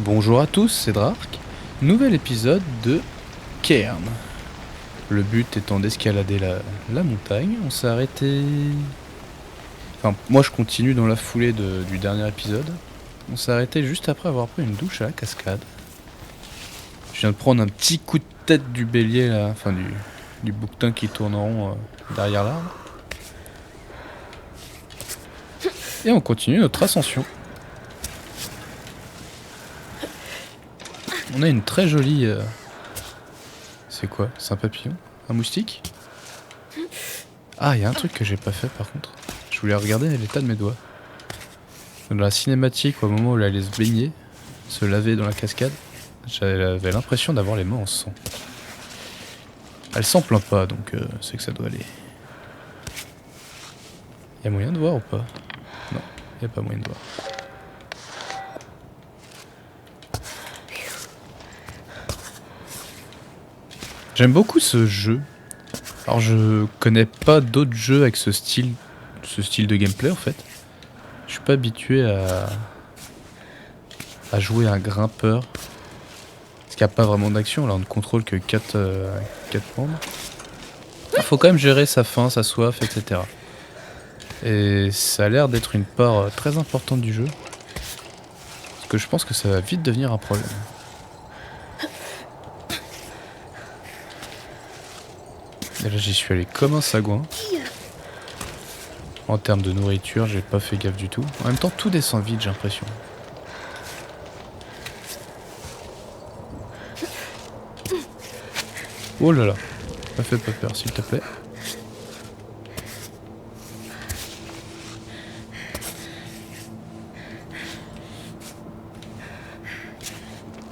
Bonjour à tous, c'est Drark. Nouvel épisode de Cairn. Le but étant d'escalader la montagne. On s'est arrêté... Enfin, moi je continue dans la foulée du dernier épisode. On s'est arrêté juste après avoir pris une douche à la cascade. Je viens de prendre un petit coup de tête du bélier là, enfin du bouquetin qui tourne en rond derrière l'arbre. Et on continue notre ascension. On a une très jolie... C'est quoi? C'est un papillon? Un moustique? Ah, il y a un truc que j'ai pas fait par contre. Je voulais regarder l'état de mes doigts. Dans la cinématique, au moment où elle allait se baigner, se laver dans la cascade, j'avais l'impression d'avoir les mains en sang. Elle s'en plaint pas, donc c'est que ça doit aller. Y a moyen de voir ou pas? Non, y a pas moyen de voir. J'aime beaucoup ce jeu. Alors je connais pas d'autres jeux avec ce style de gameplay en fait. Je suis pas habitué à jouer à un grimpeur. Parce qu'il n'y a pas vraiment d'action, là on ne contrôle que 4 membres. Il faut quand même gérer sa faim, sa soif, etc. Et ça a l'air d'être une part très importante du jeu. Parce que je pense que ça va vite devenir un problème. Et là j'y suis allé comme un sagouin. En termes de nourriture, j'ai pas fait gaffe du tout. En même temps, tout descend vite, j'ai l'impression. Oh là là, me fais pas peur s'il te plaît.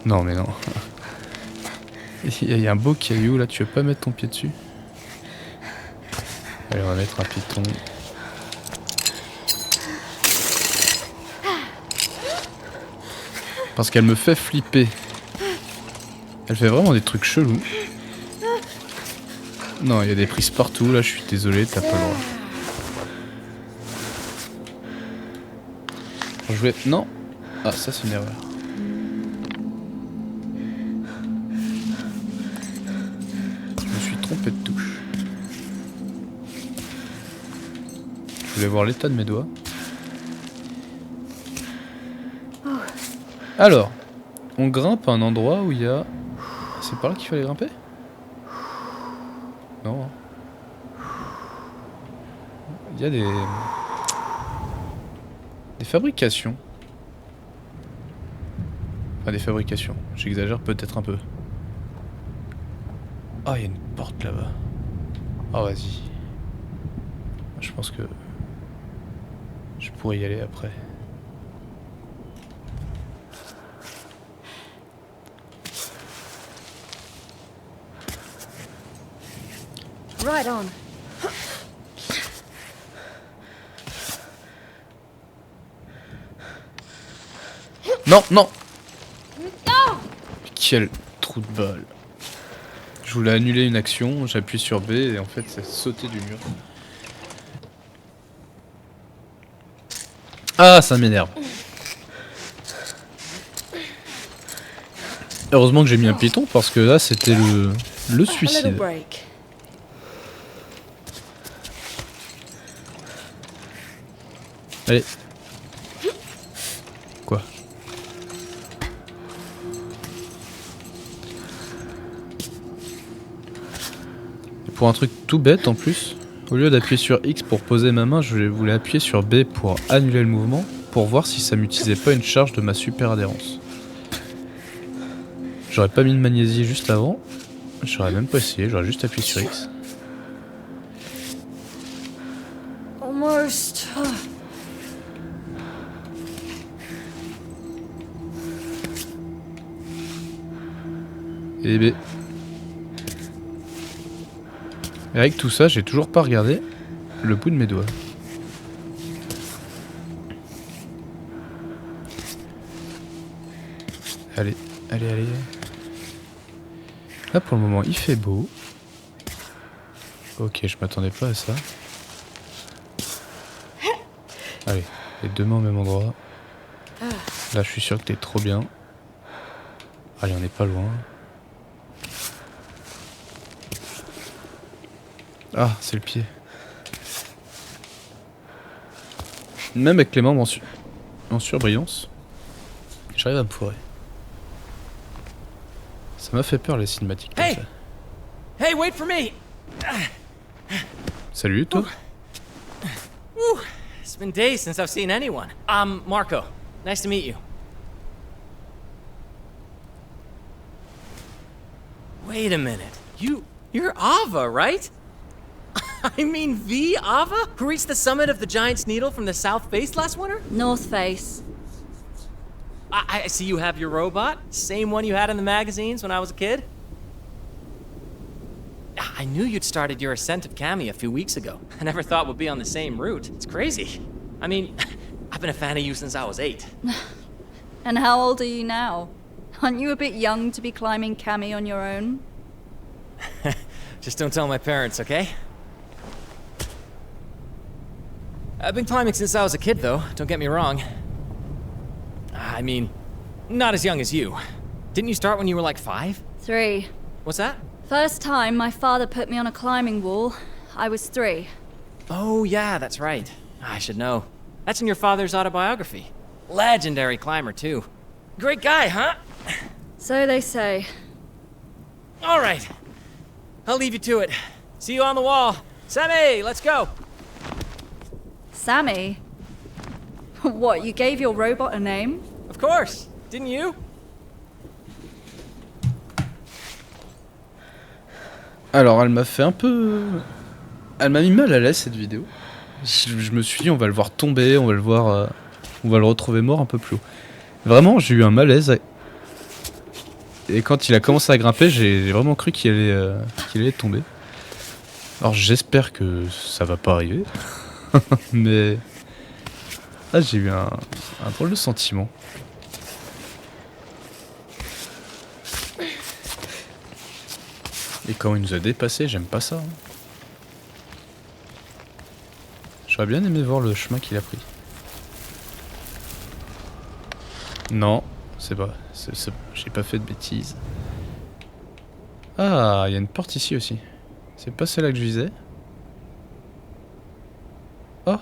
Non mais non. Il y a un beau caillou là, tu veux pas mettre ton pied dessus? Allez, on va mettre un piton. Parce qu'elle me fait flipper. Elle fait vraiment des trucs chelous. Non, il y a des prises partout, là je suis désolé, t'as pas le droit. Je voulais... Non. Ah, ça c'est une erreur. Je me suis trompé de touche. Je voulais voir l'état de mes doigts. Alors, on grimpe à un endroit où il y a... C'est par là qu'il fallait grimper? Non. Il y a des fabrications. Enfin, des fabrications. J'exagère peut-être un peu. Ah, il y a une porte là-bas. Ah, vas-y. Je pense que... je pourrais y aller après. Right on. Non, non. Quel trou de balle. Je voulais annuler une action, j'appuie sur B et en fait ça sauté du mur. Ah, ça m'énerve. Heureusement que j'ai mis un piton parce que là c'était le suicide. Allez. Quoi? Et pour un truc tout bête en plus, au lieu d'appuyer sur X pour poser ma main, je voulais appuyer sur B pour annuler le mouvement, pour voir si ça m'utilisait pas une charge de ma super adhérence. J'aurais pas mis de magnésie juste avant, j'aurais même pas essayé, j'aurais juste appuyé sur X. Almost. Et B. Et avec tout ça, j'ai toujours pas regardé le bout de mes doigts. Allez, allez, allez. Là pour le moment il fait beau. Ok, je m'attendais pas à ça. Allez, les deux mains au même endroit. Là je suis sûr que t'es trop bien. Allez, on n'est pas loin. Ah, c'est le pied. Même avec les membres en surbrillance, j'arrive à me fourrer. Ça m'a fait peur les cinématiques comme Hey! ça. Hey, wait for me! Salut toi. Whew. It's been days since I've seen anyone. I'm Marco. Nice to meet you. Wait a minute. You're Ava, right? I mean the Ava? Who reached the summit of the Giant's Needle from the south face last winter? North Face. I see you have your robot. Same one you had in the magazines when I was a kid. I knew you'd started your ascent of Cammy a few weeks ago. I never thought we'd be on the same route. It's crazy. I mean, I've been a fan of you since I was 8. And how old are you now? Aren't you a bit young to be climbing Cammy on your own? Just don't tell my parents, okay? I've been climbing since I was a kid, though. Don't get me wrong. I mean, not as young as you. Didn't you start when you were like 5? 3. What's that? First time my father put me on a climbing wall, I was 3. Oh, yeah, that's right. I should know. That's in your father's autobiography. Legendary climber, too. Great guy, huh? So they say. All right. I'll leave you to it. See you on the wall. Sammy, let's go. Sammy? What, you gave your robot a name? Of course. Didn't you? Alors elle m'a fait un peu... Elle m'a mis mal à l'aise cette vidéo. Je me suis dit on va le voir tomber, on va le voir... on va le retrouver mort un peu plus haut. Vraiment j'ai eu un malaise. Et quand il a commencé à grimper j'ai vraiment cru qu'il allait tomber. Alors j'espère que ça va pas arriver. Mais... Ah j'ai eu un drôle de sentiment. Et quand il nous a dépassé, j'aime pas ça. Hein. J'aurais bien aimé voir le chemin qu'il a pris. Non, c'est pas. J'ai pas fait de bêtises. Ah, il y a une porte ici aussi. C'est pas celle-là que je visais. Oh.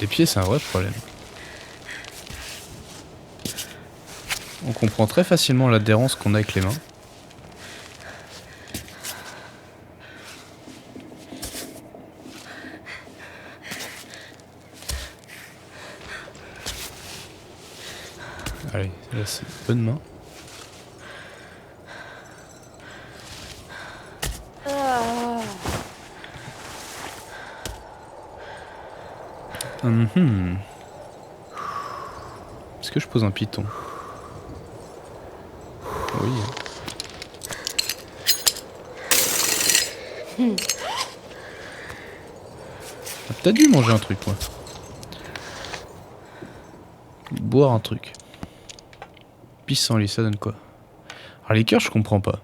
Les pieds, c'est un vrai problème. On comprend très facilement l'adhérence qu'on a avec les mains. Allez, là c'est une bonne main. Est-ce que je pose un piton? Oui. T'as dû manger un truc, moi. Boire un truc. Pissenlit, ça donne quoi? Alors les cœurs, je comprends pas.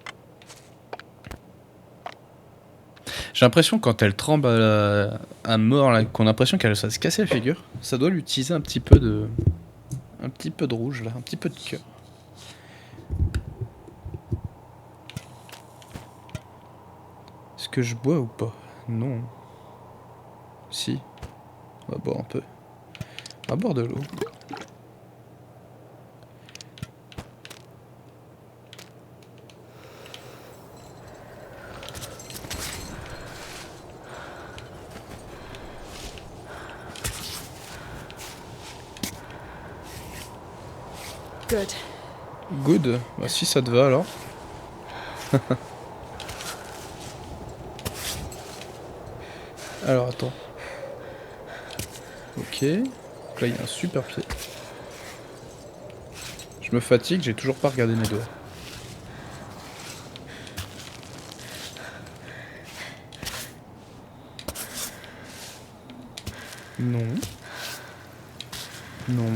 J'ai l'impression quand elle tremble à mort, là, qu'on a l'impression qu'elle va se casser la figure, ça doit lui utiliser un petit peu de rouge là, un petit peu de cœur. Est-ce que je bois ou pas? Non. Si. On va boire un peu. On va boire de l'eau. Good. Good. Bah si ça te va alors. Alors attends. Ok. Donc là il y a un super pied. Je me fatigue, j'ai toujours pas regardé mes doigts. Non. Non.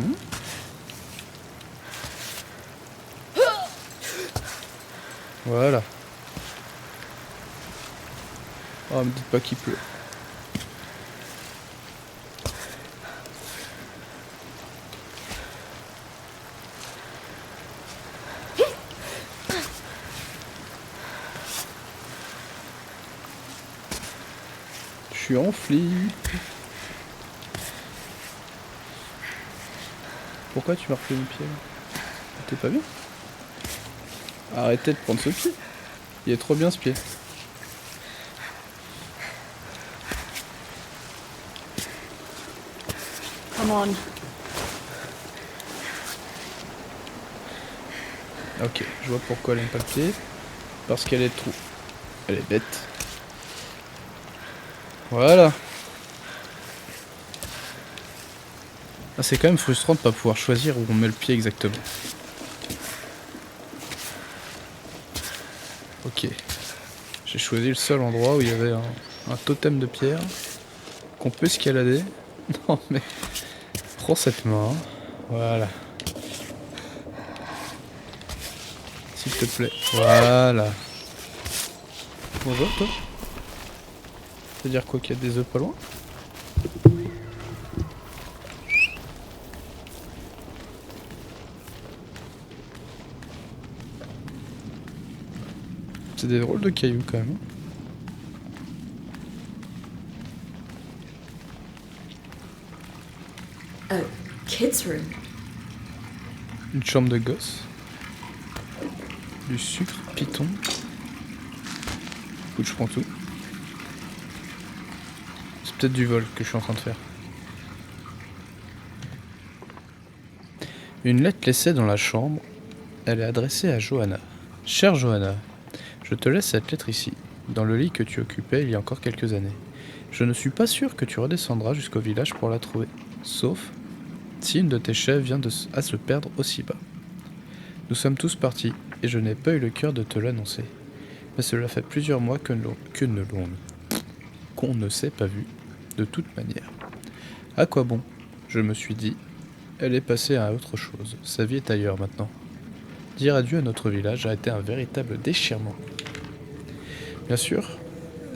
Voilà. Oh, me dites pas qu'il pleut. Je suis en flip. Pourquoi tu m'as refait le pied là? T'es pas bien? Arrêtez de prendre ce pied. Il est trop bien ce pied. Come on. Ok, je vois pourquoi elle aime pas le pied. Parce qu'elle est trop... Elle est bête. Voilà. Ah, c'est quand même frustrant de pas pouvoir choisir où on met le pied exactement. Ok. J'ai choisi le seul endroit où il y avait un totem de pierre qu'on peut escalader. Non mais... Prends cette main. Voilà. S'il te plaît. Voilà. Bonjour toi. Ça veut dire quoi, qu'il y a des œufs pas loin? C'est des drôles de cailloux quand même. A kid's room. Une chambre de gosse. Du sucre, python. Écoute, je prends tout. C'est peut-être du vol que je suis en train de faire. Une lettre laissée dans la chambre. Elle est adressée à Johanna. Chère Johanna, je te laisse cette lettre ici, dans le lit que tu occupais il y a encore quelques années. Je ne suis pas sûr que tu redescendras jusqu'au village pour la trouver, sauf si une de tes chèvres vient à se perdre aussi bas. Nous sommes tous partis, et je n'ai pas eu le cœur de te l'annoncer. Mais cela fait plusieurs mois qu'on ne s'est pas vu, de toute manière. À quoi bon? Je me suis dit, elle est passée à autre chose, sa vie est ailleurs maintenant. Dire adieu à notre village a été un véritable déchirement. Bien sûr,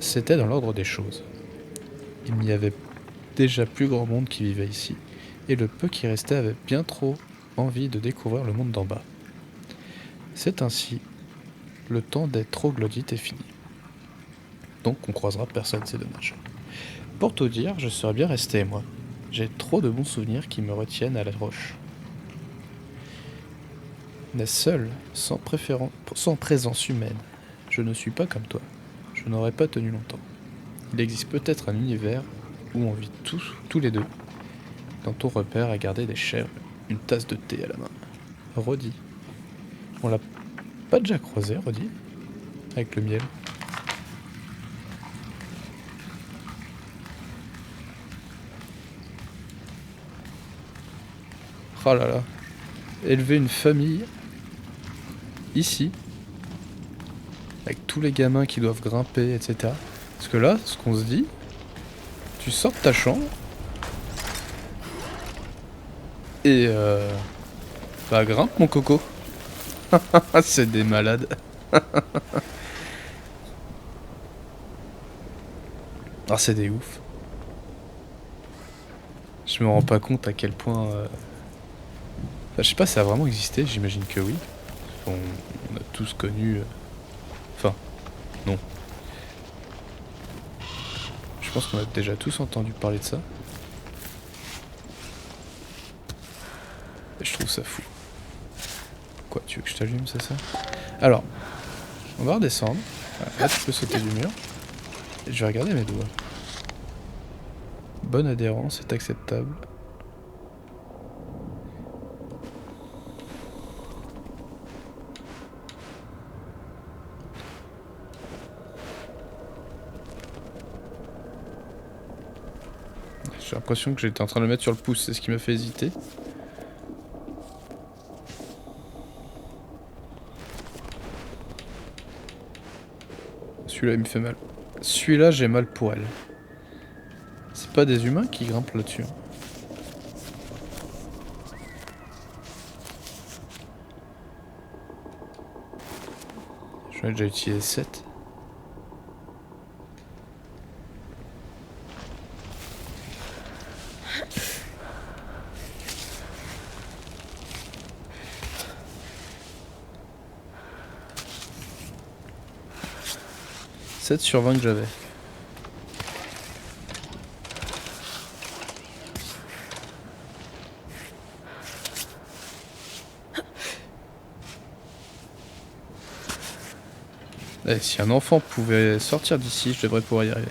c'était dans l'ordre des choses. Il n'y avait déjà plus grand monde qui vivait ici, et le peu qui restait avait bien trop envie de découvrir le monde d'en bas. C'est ainsi, le temps des troglodytes est fini. Donc on croisera personne, c'est dommage. Pour tout dire, je serais bien resté, moi. J'ai trop de bons souvenirs qui me retiennent à la roche. Mais seul, sans présence humaine, je ne suis pas comme toi. Je n'aurais pas tenu longtemps. Il existe peut-être un univers où on vit tous les deux, dans ton repère à garder des chèvres, une tasse de thé à la main. Roddy. On l'a pas déjà croisé, Roddy? Avec le miel. Oh là là. Élever une famille ici, avec tous les gamins qui doivent grimper, etc. Parce que là, ce qu'on se dit, tu sors de ta chambre et bah grimpe mon coco. C'est des malades. Ah, c'est des ouf. Je me rends pas compte à quel point... Enfin, je sais pas si ça a vraiment existé, j'imagine que oui. On a tous connu... Enfin, non. Je pense qu'on a déjà tous entendu parler de ça. Et je trouve ça fou. Quoi, tu veux que je t'allume, c'est ça? Alors, on va redescendre. Là, tu peux sauter du mur. Et je vais regarder mes doigts. Bonne adhérence, c'est acceptable. J'ai l'impression que j'étais en train de le mettre sur le pouce, c'est ce qui m'a fait hésiter. Celui-là, il me fait mal. Celui-là, j'ai mal pour elle. C'est pas des humains qui grimpent là-dessus. J'en ai déjà utilisé 7. « 7 sur 20 que j'avais. Eh, si un enfant pouvait sortir d'ici, je devrais pouvoir y arriver.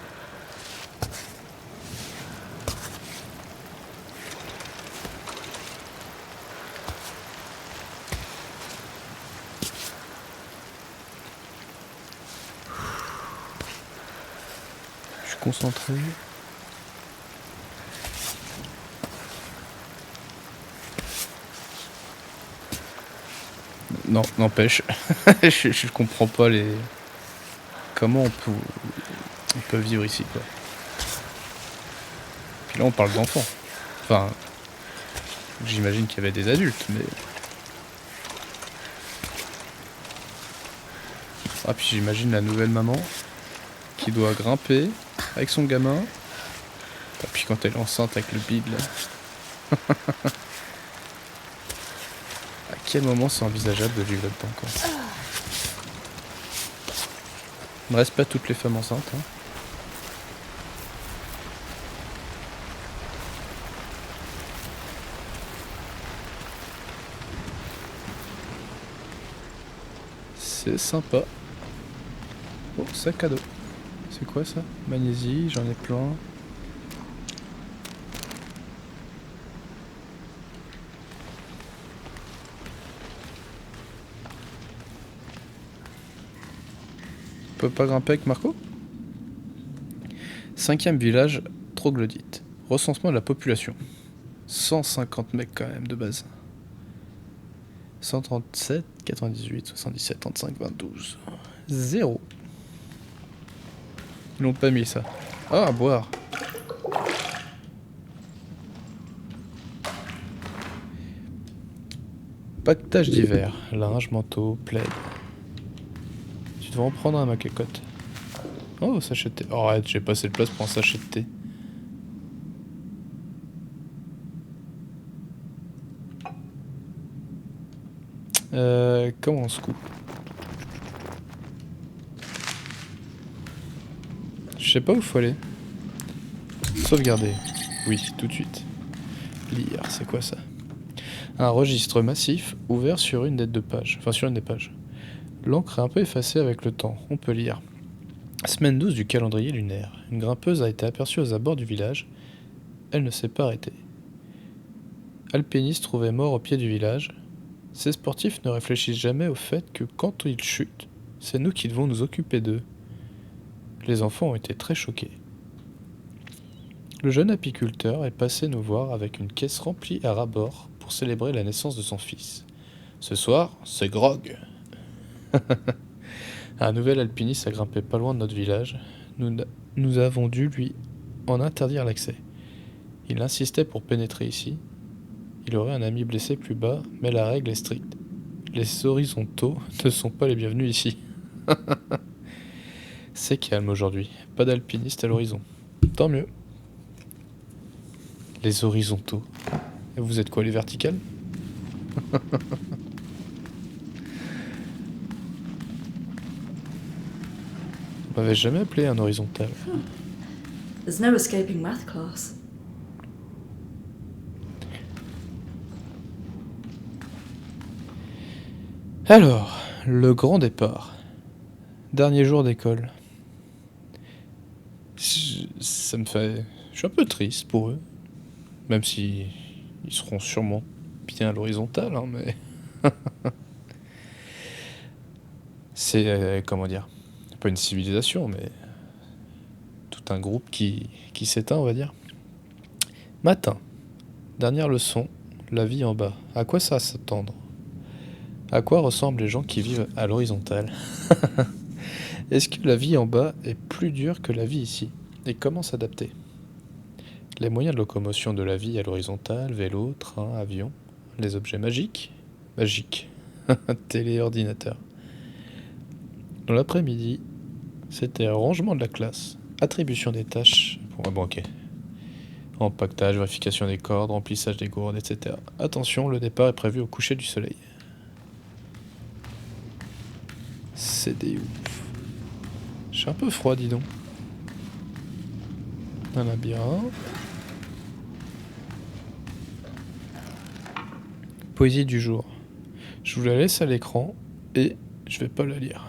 Je suis concentré. Non, n'empêche. je comprends pas les... Comment on peut vivre ici, quoi. Puis là, on parle d'enfants. Enfin, j'imagine qu'il y avait des adultes, mais... Ah, puis j'imagine la nouvelle maman qui doit grimper avec son gamin. Et puis quand elle est enceinte avec le bide, là. À quel moment c'est envisageable de vivre là-dedans, quoi. Ne reste pas toutes les femmes enceintes, hein. C'est sympa. Oh, sac à dos. C'est quoi ça? Magnésie, j'en ai plein. On peut pas grimper avec Marco? 5e village, troglodyte. Recensement de la population. 150 mecs quand même de base. 137, 98, 77, 35, 22. 0. Ils l'ont pas mis ça. Ah, à boire. Pactage d'hiver. Linge, manteau, plaid. Tu devrais en prendre un, ma cocotte. Oh, sachet de thé. Oh, arrête, j'ai pas assez de place pour un sachet de thé. Comment on se coupe? Je sais pas où faut aller. Sauvegarder. Oui, tout de suite. Lire, c'est quoi ça? Un registre massif ouvert sur une des deux pages. Enfin, sur une des pages. L'encre est un peu effacée avec le temps. On peut lire. Semaine 12 du calendrier lunaire. Une grimpeuse a été aperçue aux abords du village. Elle ne s'est pas arrêtée. Alpiniste trouvé mort au pied du village. Ces sportifs ne réfléchissent jamais au fait que quand ils chutent, c'est nous qui devons nous occuper d'eux. Les enfants ont été très choqués. Le jeune apiculteur est passé nous voir avec une caisse remplie à ras-bord pour célébrer la naissance de son fils. Ce soir, c'est grog. Un nouvel alpiniste a grimpé pas loin de notre village. Nous avons dû lui en interdire l'accès. Il insistait pour pénétrer ici. Il aurait un ami blessé plus bas, mais la règle est stricte. Les horizontaux ne sont pas les bienvenus ici. C'est calme aujourd'hui. Pas d'alpiniste à l'horizon. Tant mieux. Les horizontaux. Et vous êtes quoi, les verticales? On m'avait jamais appelé un horizontal. There's no escaping math class. Alors, le grand départ. Dernier jour d'école. Ça me fait... Je suis un peu triste pour eux. Même si ils seront sûrement bien à l'horizontale, hein, mais... C'est, comment dire... Pas une civilisation, mais... Tout un groupe qui s'éteint, on va dire. Matin. Dernière leçon. La vie en bas. À quoi ça s'attendre? À quoi ressemblent les gens qui vivent à l'horizontale? Est-ce que la vie en bas est plus dure que la vie ici? Et comment s'adapter? Les moyens de locomotion de la vie à l'horizontale, vélo, train, avion, les objets magiques. Magiques. Télé, ordinateur. Dans l'après-midi, c'était rangement de la classe, attribution des tâches. Bon, ok. Empaquetage, vérification des cordes, remplissage des gourdes, etc. Attention, le départ est prévu au coucher du soleil. C'est des ouf. J'ai un peu froid, dis donc. Un labyrinthe. Poésie du jour. Je vous la laisse à l'écran et je vais pas la lire.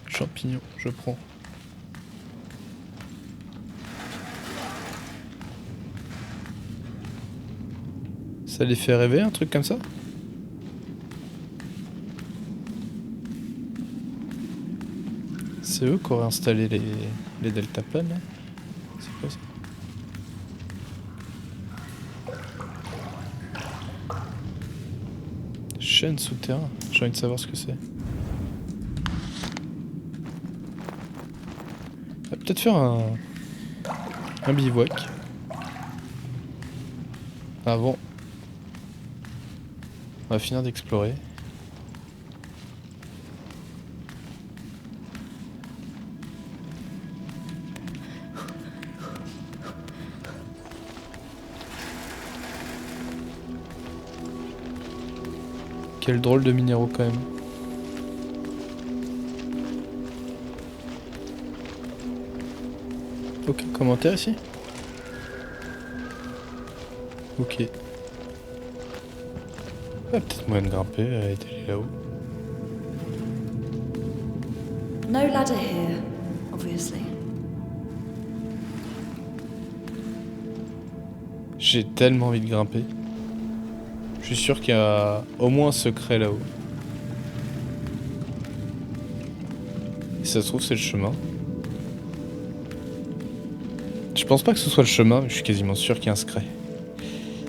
Champignon, je prends. Ça les fait rêver, un truc comme ça? C'est eux qui auraient installé les deltaplanes, là? C'est quoi ça? Chaîne souterrain, j'ai envie de savoir ce que c'est. On va peut-être faire un bivouac. Ah bon. On va finir d'explorer. Quel drôle de minéraux quand même. Aucun commentaire ici? Ok. Ah, peut-être moyen de grimper et d'aller là-haut. No ladder here, obviously. J'ai tellement envie de grimper. Je suis sûr qu'il y a au moins un secret là-haut. Si ça se trouve, c'est le chemin. Je pense pas que ce soit le chemin, mais je suis quasiment sûr qu'il y a un secret.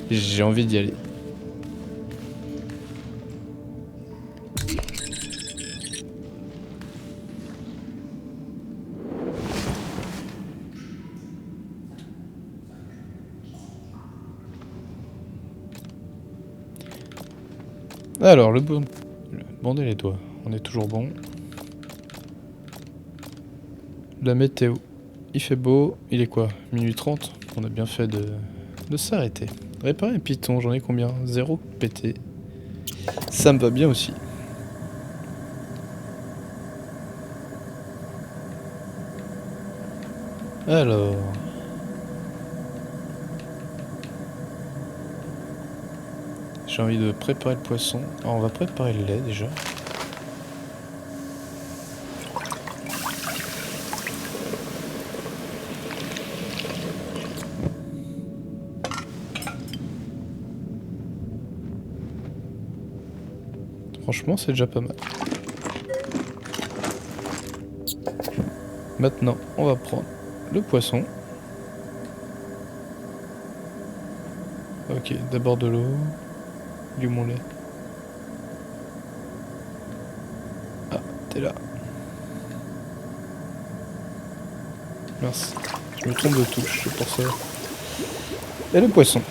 J'ai envie d'y aller. Alors, bander les doigts, on est toujours bon. La météo, il fait beau, il est quoi? Minuit 30? On a bien fait de s'arrêter. Réparer un python, j'en ai combien? 0 pété. Ça me va bien aussi. Alors... J'ai envie de préparer le poisson. Alors on va préparer le lait déjà. Franchement, c'est déjà pas mal. Maintenant, on va prendre le poisson. Ok, d'abord de l'eau. Du mon lait. Ah, t'es là. Mince, je me trompe de touche, c'est pour ça. Et le poisson.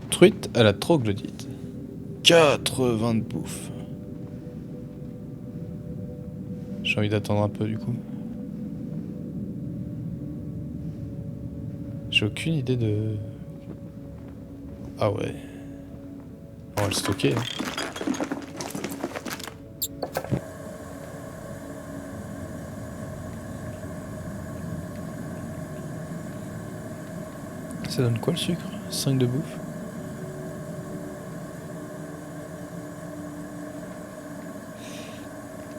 Truite à la troglodyte. 80 de bouffe. J'ai envie d'attendre un peu du coup. J'ai aucune idée de... Ah ouais. On va le stocker. Hein. Ça donne quoi le sucre? 5 de bouffe.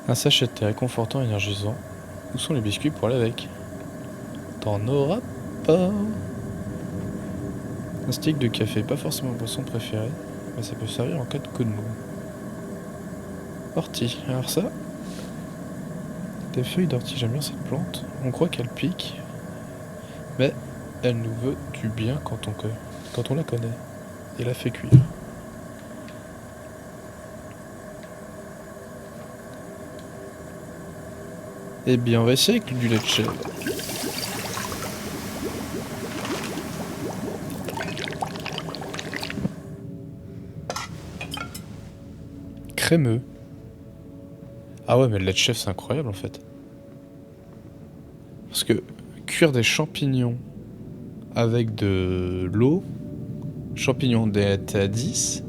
Un sachet de thé réconfortant et énergisant. Où sont les biscuits pour aller avec? T'en auras pas. Un stick de café, pas forcément boisson préférée, mais ça peut servir en cas de coup de mou. Ortie, alors ça... Des feuilles d'ortie, j'aime bien cette plante. On croit qu'elle pique, mais elle nous veut du bien quand on la connaît et la fait cuire. Eh bien, on va essayer avec du lait de chèvre. Crémeux. Ah ouais, mais le lait de chèvre, c'est incroyable en fait. Parce que cuire des champignons avec de l'eau, champignons étaient à 10,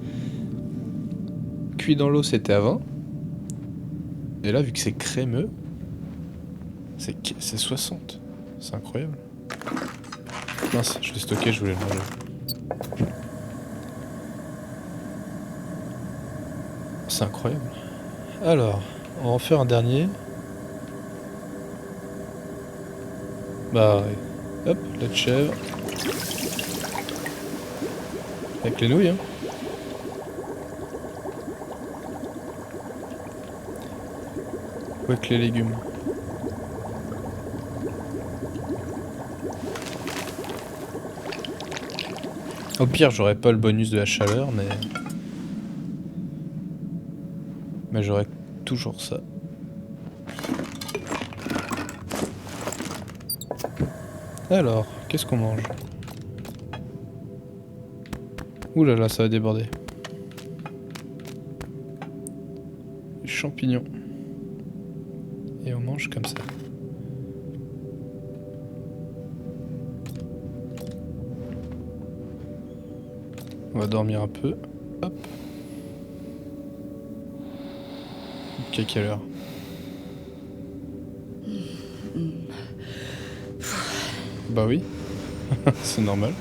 cuit dans l'eau c'était à 20, et là vu que c'est crémeux, c'est 60. C'est incroyable. Mince, je l'ai stocké, je voulais le manger. C'est incroyable. Alors, on va en faire un dernier. Bah ouais. Hop, lait de chèvre. Avec les nouilles, hein. Ou avec les légumes. Au pire, j'aurais pas le bonus de la chaleur, mais j'aurais toujours ça. Alors, qu'est-ce qu'on mange? Ouh là là, ça va déborder. Les champignons. Et on mange comme ça. On va dormir un peu. Hop. Ok, quelle heure? Bah oui. C'est normal.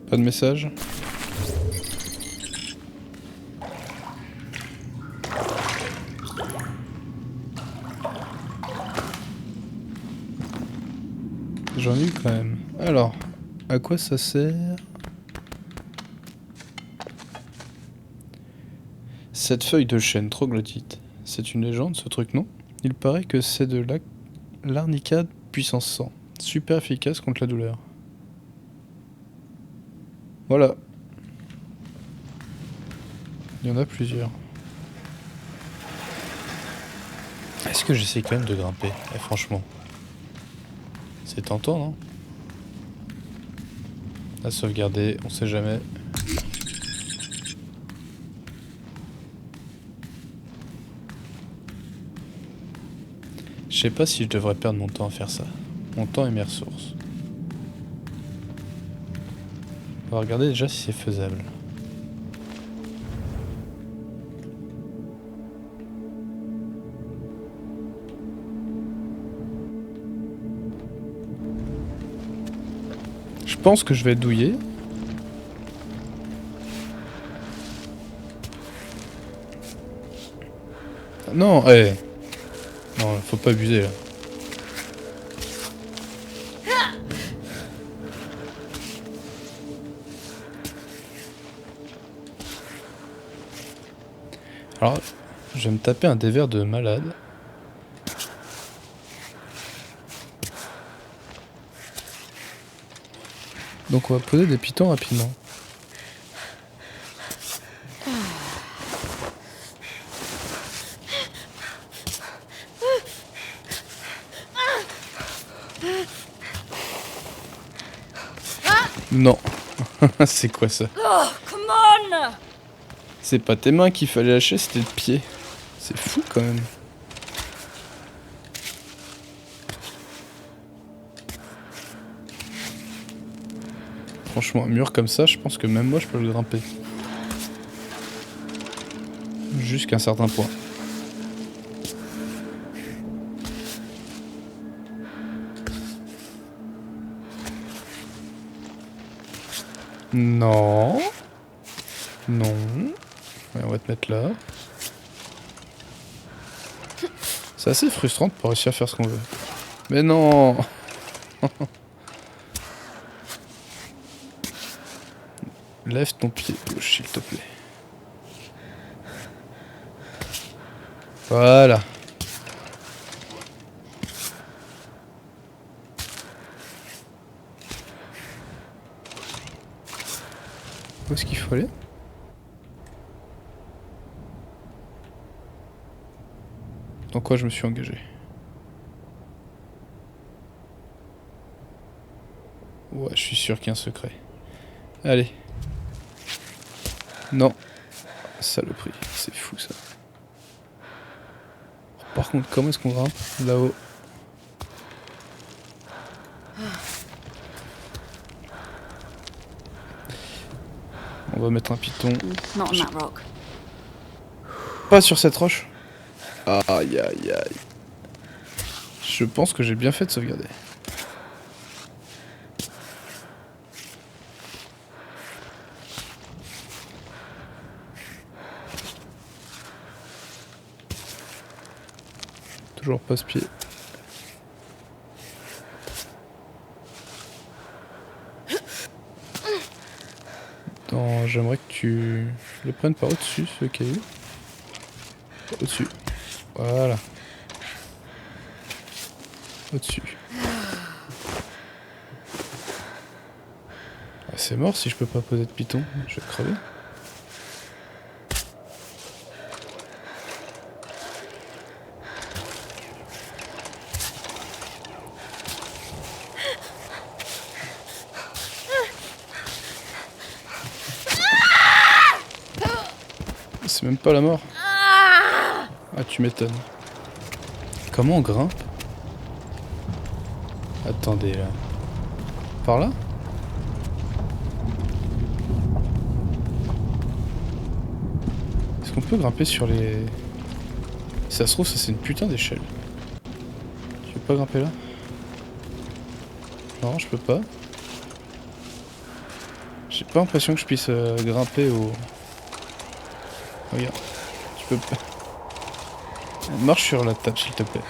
Pas de message? J'en ai eu quand même. Alors, à quoi ça sert? Cette feuille de chêne troglodyte, c'est une légende ce truc, non? Il paraît que c'est de l'arnica puissance 100, super efficace contre la douleur. Voilà. Il y en a plusieurs. Est-ce que j'essaie quand même de grimper? Eh, franchement. C'est tentant, non? À sauvegarder, on sait jamais. Je sais pas si je devrais perdre mon temps à faire ça. Mon temps et mes ressources. On va regarder déjà si c'est faisable. Je pense que je vais douiller. Non, eh. Non, faut pas abuser là. Alors, je vais me taper un dévers de malade. Donc on va poser des pitons rapidement. Non. C'est quoi ça? Oh, come on! C'est pas tes mains qu'il fallait lâcher, c'était le pied. C'est fou quand même. Franchement, un mur comme ça, je pense que même moi je peux le grimper. Jusqu'à un certain point. Non. Non. Ouais, on va te mettre là. C'est assez frustrant de pas réussir à faire ce qu'on veut. Mais non. Lève ton pied gauche, s'il te plaît. Voilà. Où est-ce qu'il faut aller? Dans quoi je me suis engagé? Ouais, je suis sûr qu'il y a un secret. Allez. Non. Saloperie, c'est fou ça. Par contre, comment est-ce qu'on grimpe là-haut? On va mettre un piton. Not on that rock. Pas sur cette roche. Aïe aïe aïe. Je pense que j'ai bien fait de sauvegarder. Toujours passe-pied. J'aimerais que tu le prennes par au-dessus, ce caillou. Au-dessus. Voilà. Au-dessus. Ah, c'est mort si je peux pas poser de piton. Je vais crever. C'est même pas la mort. Ah, tu m'étonnes. Comment on grimpe? Attendez là. Par là? Est-ce qu'on peut grimper sur les... Si ça se trouve, ça c'est une putain d'échelle. Tu veux pas grimper là? Non, je peux pas. J'ai pas l'impression que je puisse grimper au... Regarde, tu peux pas. Marche sur la table s'il te plaît.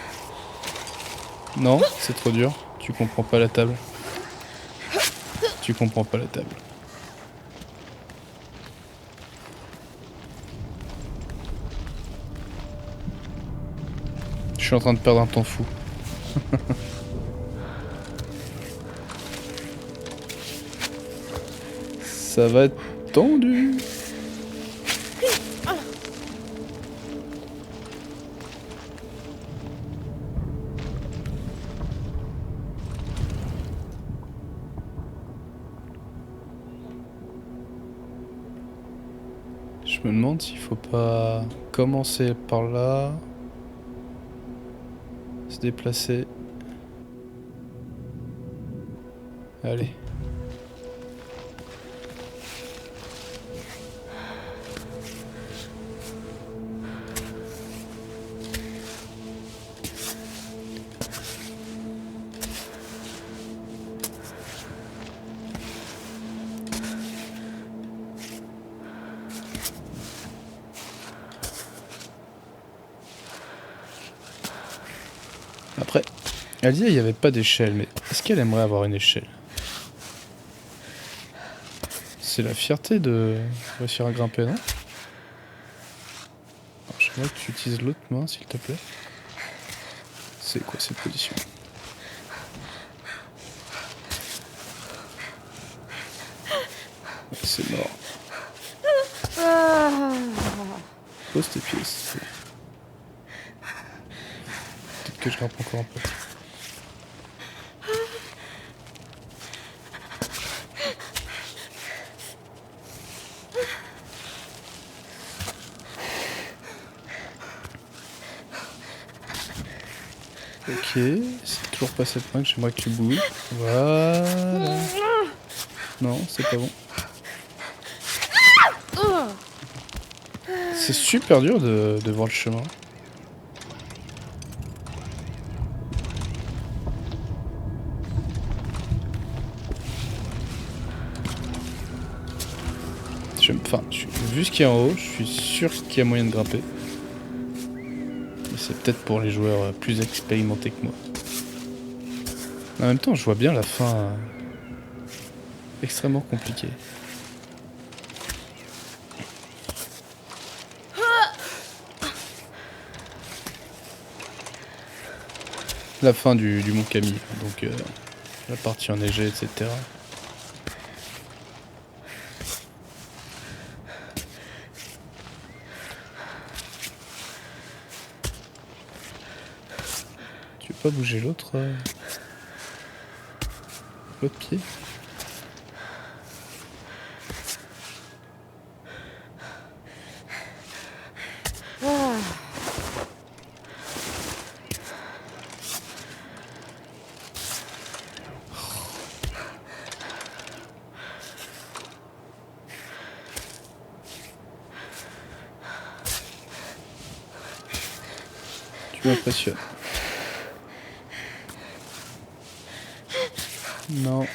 Non, c'est trop dur. Tu comprends pas la table. Tu comprends pas la table. Je suis en train de perdre un temps fou. Ça va être tendu. Je me demande s'il faut pas commencer par là, se déplacer. Allez. Après, elle disait qu'il n'y avait pas d'échelle, mais est-ce qu'elle aimerait avoir une échelle? C'est la fierté de réussir à grimper, non? J'aimerais que tu utilises l'autre main, s'il te plaît. C'est quoi cette position? Ouais, c'est mort. Pose tes pieds, s'il te plaît. Peut-être que je grimpe encore un peu. Ok, c'est toujours pas cette main que j'aimerais que tu bouges. Voilà. Non, c'est pas bon. C'est super dur de voir le chemin. Enfin, vu ce qu'il y a en haut, je suis sûr qu'il y a moyen de grimper. Mais c'est peut-être pour les joueurs plus expérimentés que moi. En même temps, je vois bien la fin extrêmement compliquée. La fin du Mont Camille, donc la partie enneigée, etc. pas bouger l'autre l'autre pied. Tu m'impressionnes. Non.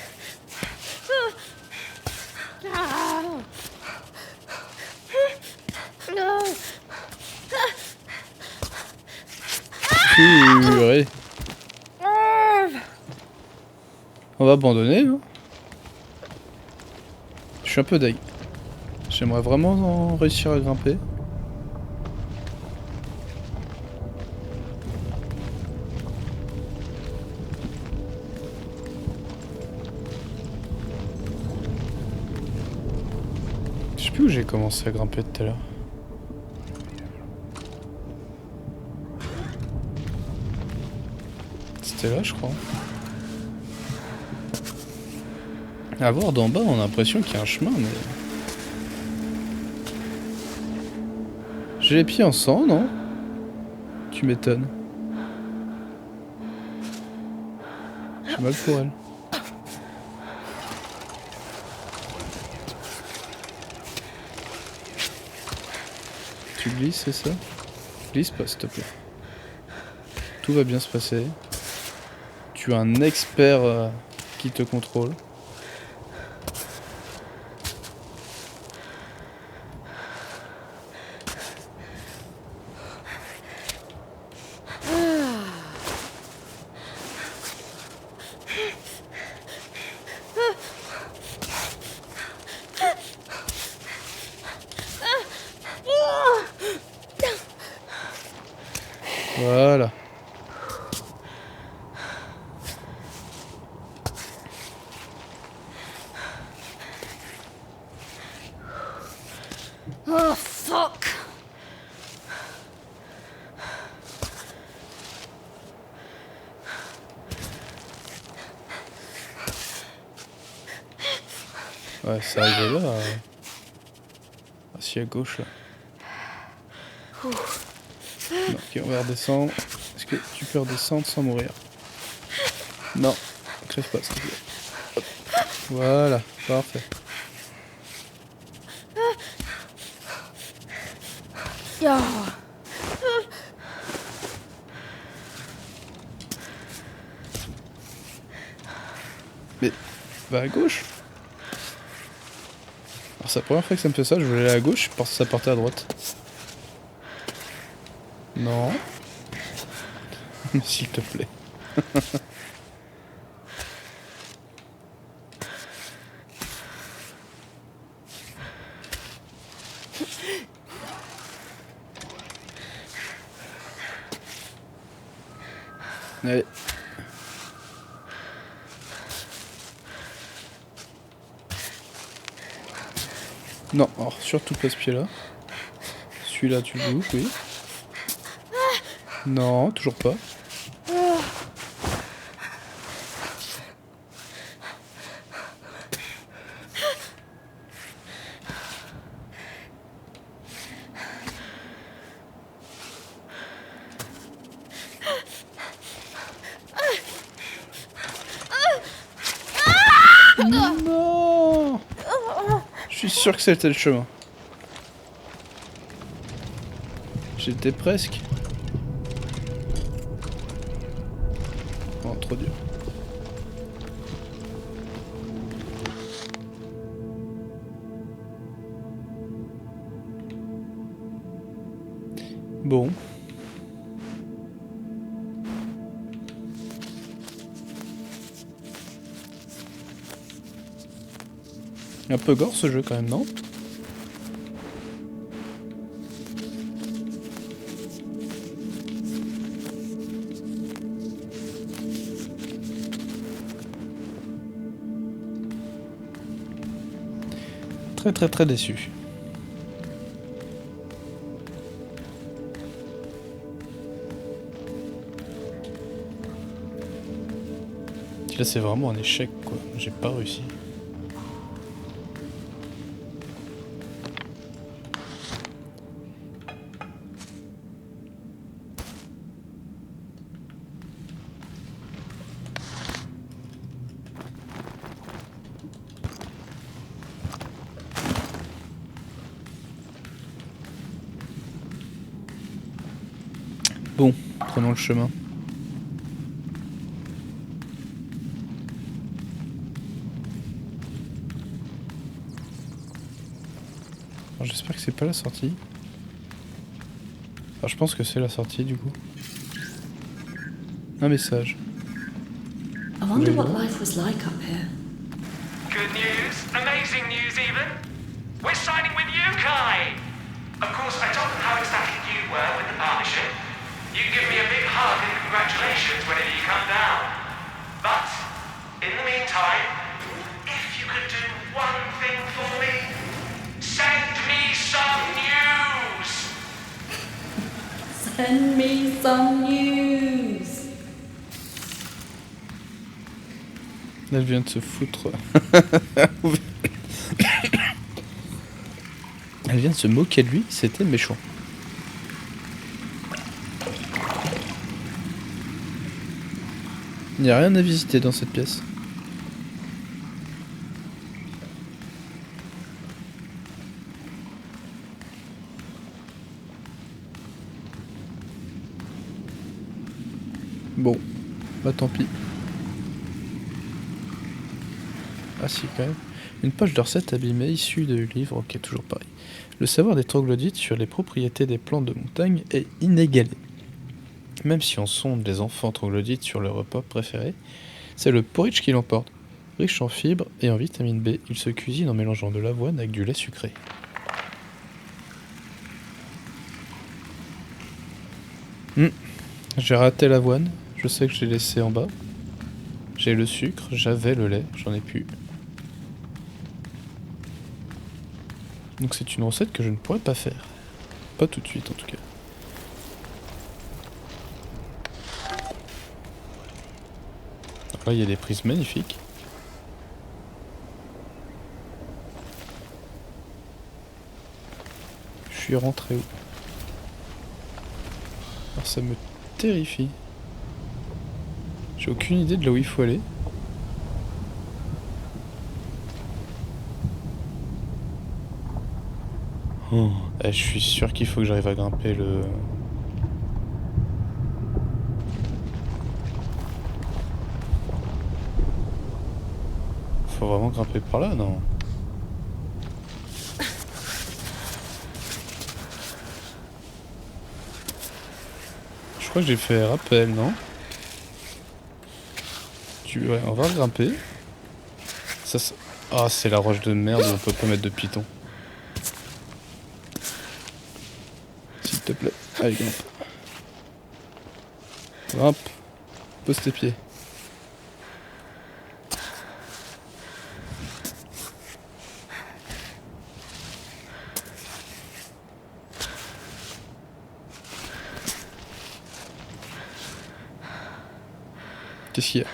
Purée. On va abandonner, hein. Je suis un peu deg. J'aimerais vraiment réussir à grimper. Je sais plus où j'ai commencé à grimper tout à l'heure. C'était là, je crois. À voir d'en bas, on a l'impression qu'il y a un chemin, mais... J'ai les pieds en sang, non? Tu m'étonnes. J'ai mal pour elle. Tu glisses, c'est ça? Glisse pas, s'il te plaît. Tout va bien se passer. Tu es un expert qui te contrôle. Voilà. Oh, fuck! Ouais, c'est arrivé là. Assis à gauche là. Non, ok, on va redescendre. Est-ce que tu peux redescendre sans mourir? Non, crève pas, s'il te plaît. Hop. Voilà, parfait. Mais, va à gauche. Alors c'est la première fois que ça me fait ça, je voulais aller à gauche, je pense que ça partait à droite. Non. S'il te plaît. Allez. Non, alors surtout pas ce pied-là. Celui-là, tu le bouges, oui. Non, toujours pas. Non. Je suis sûr que c'était le chemin. J'étais presque. Oh, trop dur. Bon. Un peu gore ce jeu quand même, non? Très déçu. Là c'est vraiment un échec quoi, j'ai pas réussi. Bon, prenons le chemin. Alors, j'espère que c'est pas la sortie. Enfin, je pense que c'est la sortie du coup. Un message. I wonder what life was like up here. Good news, amazing news even. We're signing with you, Kai. Of course, I don't know how excited you were with the partnership. You give me a big hug and congratulations whenever you come down. But, in the meantime, if you could do one thing for me, send me some news! Send me some news. Elle vient de se foutre. Elle vient de se moquer de lui, c'était méchant. Il n'y a rien à visiter dans cette pièce. Bon, bah tant pis. Ah si, quand même. Une page de recettes abîmée issue du livre, ok, toujours pareil. Le savoir des troglodytes sur les propriétés des plantes de montagne est inégalé. Même si on sonde les enfants troglodytes sur leur repas préféré, c'est le porridge qui l'emporte. Riche en fibres et en vitamine B, il se cuisine en mélangeant de l'avoine avec du lait sucré. J'ai raté l'avoine, je sais que je l'ai laissé en bas. J'ai le sucre, j'avais le lait, j'en ai plus. Donc c'est une recette que je ne pourrais pas faire. Pas tout de suite en tout cas. Donc là il y a des prises magnifiques. Je suis rentré où? Alors ça me terrifie. J'ai aucune idée de là où il faut aller. Oh, je suis sûr qu'il faut que j'arrive à grimper le... Faut vraiment grimper par là, non? Je crois que j'ai fait rappel, non? Ouais, on va grimper. Ça, ah, c'est la roche de merde où on peut pas mettre de piton. S'il te plaît. Allez, grimpe. Grimpe. Pose tes pieds. Qu'est-ce qu'il y a?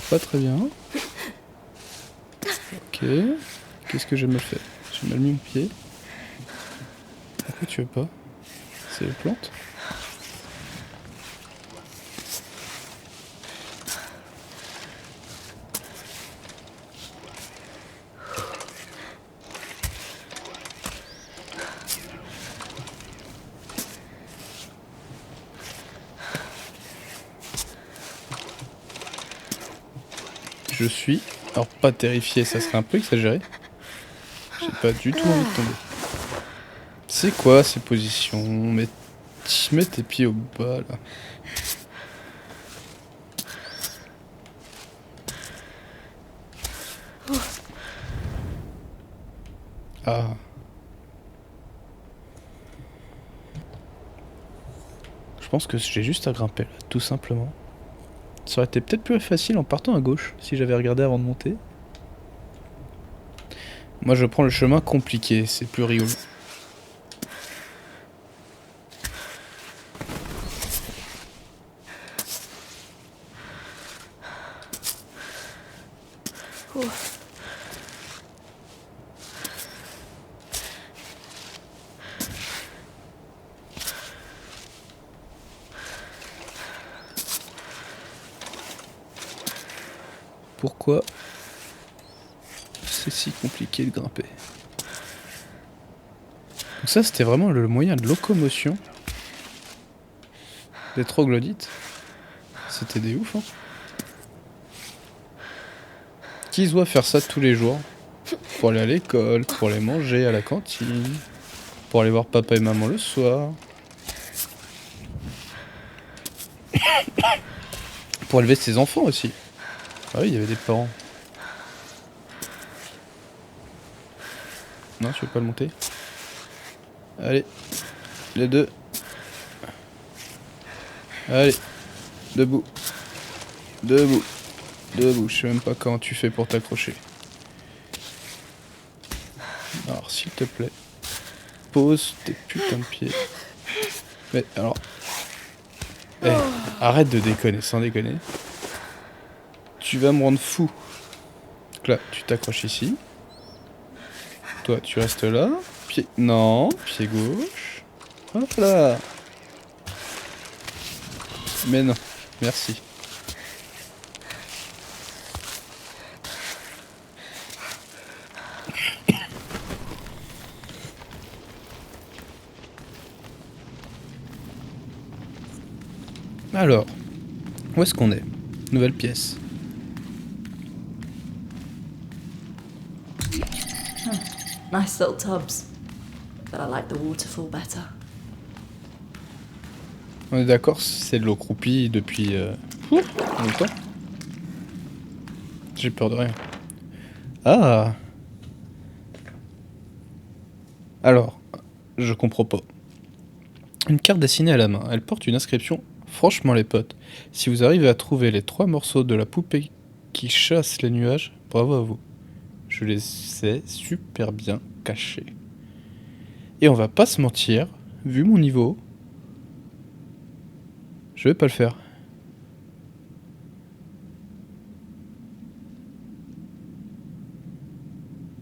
Pas très bien. Ok. Qu'est-ce que j'ai mal fait? J'ai mal mis mon pied. Pourquoi tu veux pas? C'est les plantes? Je suis... Alors pas terrifié, ça serait un peu exagéré. J'ai pas du tout envie de tomber. C'est quoi ces positions? Mets tes pieds au bas là. Ah. Je pense que j'ai juste à grimper là, tout simplement. Ça aurait été peut-être plus facile en partant à gauche, si j'avais regardé avant de monter. Moi je prends le chemin compliqué, c'est plus rigolo. Pourquoi c'est si compliqué de grimper? Donc ça c'était vraiment le moyen de locomotion des troglodytes. C'était des ouf, hein. Qui doit faire ça tous les jours? Pour aller à l'école, pour aller manger à la cantine, pour aller voir papa et maman le soir. Pour élever ses enfants aussi. Ah oui, il y avait des parents. Non, tu veux pas le monter? Allez, les deux. Allez, debout. Debout. Debout, je sais même pas comment tu fais pour t'accrocher. Alors, s'il te plaît, pose tes putains de pieds. Mais alors... Eh, arrête de déconner, sans déconner. Tu vas me rendre fou. Donc là, tu t'accroches ici. Toi, tu restes là. Pied... Non, pied gauche. Hop là. Mais non, merci. Alors, où est-ce qu'on est? Nouvelle pièce. Nice little tubs. But I like the waterfall better. On est d'accord, c'est de l'eau croupie depuis longtemps. J'ai peur de rien. Ah. Alors, je comprends pas. Une carte dessinée à la main. Elle porte une inscription. Franchement les potes, si vous arrivez à trouver les 3 morceaux de la poupée qui chasse les nuages, bravo à vous. Je les ai super bien cachés. Et on va pas se mentir, vu mon niveau, je vais pas le faire.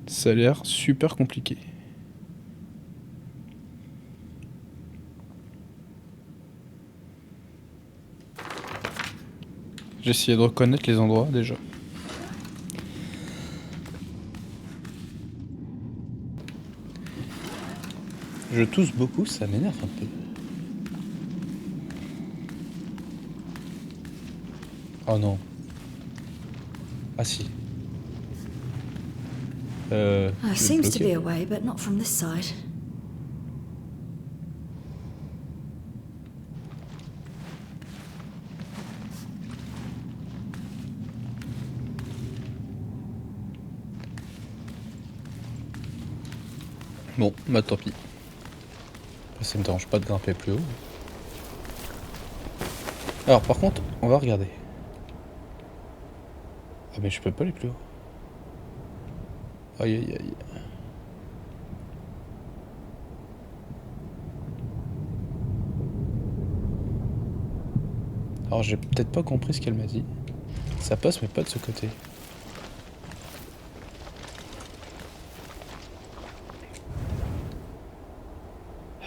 Ça a l'air super compliqué. J'ai essayé de reconnaître les endroits déjà. Je tousse beaucoup, ça m'énerve un peu. Oh non. Ah si. Seems to be a way, but not from this side. Bon, bah tant pis. Ça me dérange pas de grimper plus haut. Alors par contre, on va regarder. Ah mais je peux pas aller plus haut. Aïe aïe aïe. Alors j'ai peut-être pas compris ce qu'elle m'a dit. Ça passe mais pas de ce côté.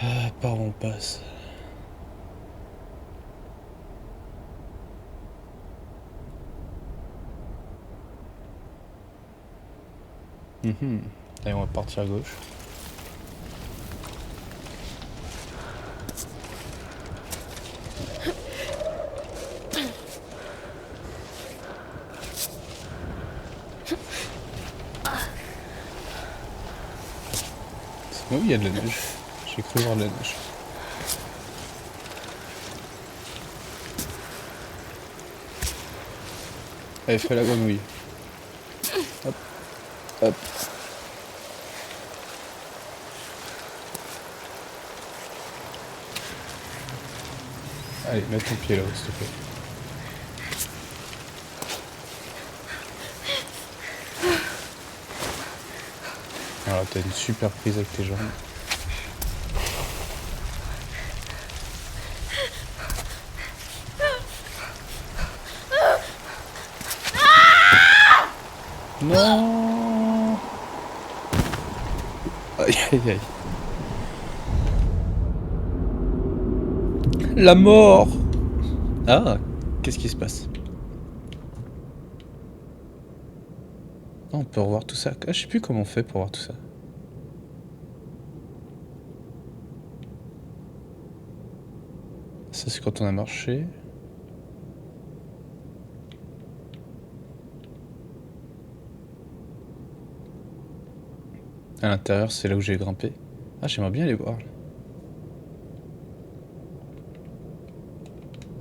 Ah, par où on passe? Allez, on va partir à gauche. C'est où il y a de la neige. J'ai cru voir de la neige. Allez, fais la grenouille. Hop. Hop. Allez, mets ton pied là-haut, s'il te plaît. Voilà, t'as une super prise avec tes jambes. Non. Aïe aïe aïe. La mort. Ah, qu'est-ce qui se passe? Ah, on peut revoir tout ça. Ah, je sais plus comment on fait pour voir tout ça. Ça c'est quand on a marché. À l'intérieur, c'est là où j'ai grimpé. Ah, j'aimerais bien les voir.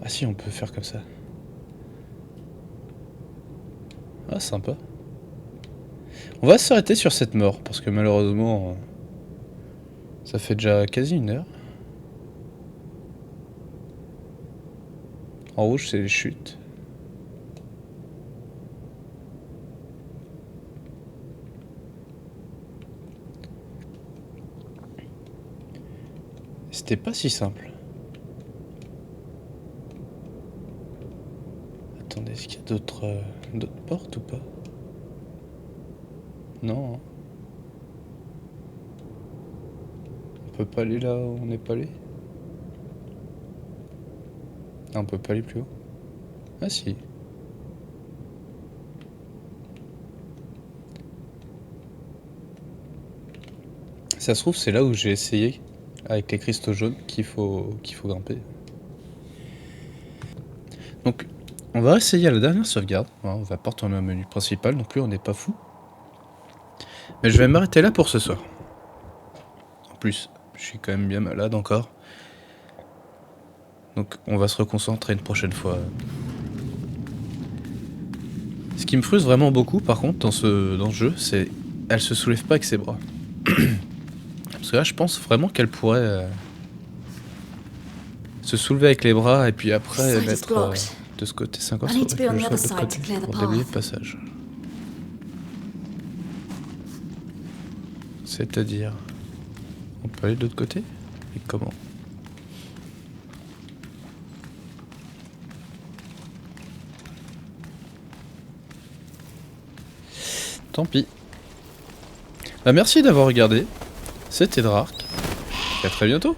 Ah si, on peut faire comme ça. Ah, sympa. On va s'arrêter sur cette mort, parce que malheureusement, ça fait déjà quasi 1 heure. En rouge, c'est les chutes. C'était pas si simple. Attendez, est-ce qu'il y a d'autres portes ou pas? Non. Hein. On peut pas aller là où on n'est pas allé? Ah, on peut pas aller plus haut. Ah si. Ça se trouve, c'est là où j'ai essayé, avec les cristaux jaunes, qu'il faut grimper. Donc, on va essayer à la dernière sauvegarde. Voilà, on va pas retourner au menu principal non plus, on n'est pas fou. Mais je vais m'arrêter là pour ce soir. En plus, je suis quand même bien malade encore. Donc, on va se reconcentrer une prochaine fois. Ce qui me frustre vraiment beaucoup, par contre, dans ce jeu, c'est elle se soulève pas avec ses bras. Parce que là, je pense vraiment qu'elle pourrait se soulever avec les bras et puis après mettre de ce côté. C'est encore I need to be on the other side to clear the pour déblayer le path. passage. C'est-à-dire, on peut aller de l'autre côté? Et comment? Tant pis. Bah merci d'avoir regardé. C'était Drark. Et à très bientôt.